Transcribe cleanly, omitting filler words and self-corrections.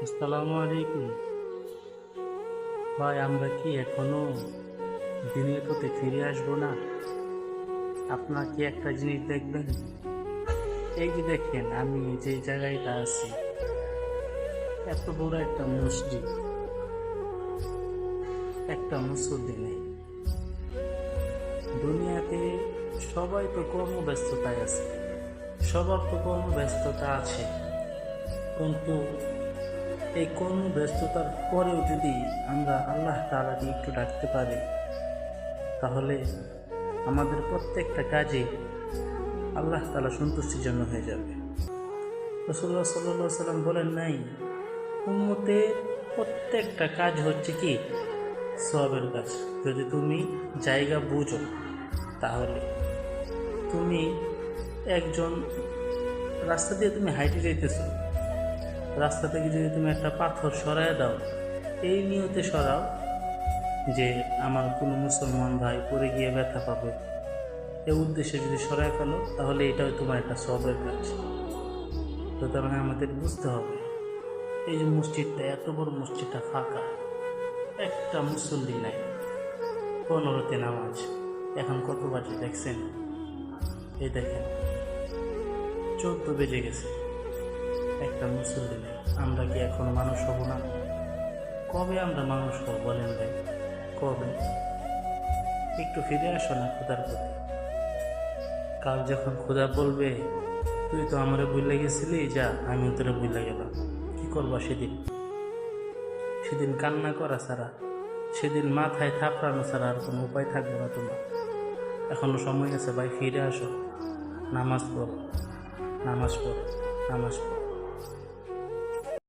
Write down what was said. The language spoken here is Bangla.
আসসালামু আলাইকুম। ভাই, আমরা কি এখনো দিনের পথে ফিরে আসবো না? আপনার কি একটা জিনিস দেখবেন, এই যে দেখেন আমি যে জায়গাটা আছি, এত বড় একটা মসজিদ, একটা মুসল্লি নেই। দুনিয়াতে সবাই তো কর্মব্যস্ততায় আছে, সবার তো কর্মব্যস্ততা আছে, কিন্তু এই কর্মব্যস্ততার পরেও যদি আমরা আল্লাহ তাআলাকে একটু ডাকতে পারি, তাহলে আমাদের প্রত্যেকটা কাজে আল্লাহ তাআলা সন্তুষ্টির জন্য হয়ে যাবে। রাসূলুল্লাহ সাল্লাল্লাহু আলাইহি সাল্লাম বলেন নাই, উম্মতের প্রত্যেকটা কাজ হচ্ছে কি সওয়াবের কাজ। যদি তুমি জায়গা বুঝো, তাহলে তুমি একজন রাস্তা দিয়ে তুমি হাইটে যাইতেছো, রাস্তা থেকে যদি তুমি একটা পাথর সরায় দাও, এই নিয়তে সরাও যে আমার কোনো মুসলমান ভাই পড়ে গিয়ে ব্যথা পাবে, এই উদ্দেশ্যে যদি সরায় ফেলো, তাহলে এটাও তোমার একটা সওয়াবের কাজ। সুতরাং আমাদের বুঝতে হবে, এই যে মসজিদটা, এত বড় মসজিদটা ফাঁকা, একটা মুসল্লি নাই, 15তে নামাজ। এখন কত বাজে দেখছেন? এই দেখেন 14 বেজে গেছে, একটা মুসল্লি নেই। আমরা কি এখনো মানুষ হব না? কবে আমরা মানুষ হব বলেন ভাই, কবে? একটু ফিরে আসো না খোদার প্রতি। কাল যখন খোদা বলবে তুই তো আমারে ভুলে গেছিলি, যা আমিও তোরে ভুলে গেলাম, কি করবা সেদিন? সেদিন কান্না করা ছাড়া, সেদিন মাথায় থাপড়ানো ছাড়া আর কোনো উপায় থাকবে না তোমার। এখনো সময় আছে ভাই, ফিরে আসো, নামাজ পড়ো, নামাজ পড়ো, নামাজ পড়ো।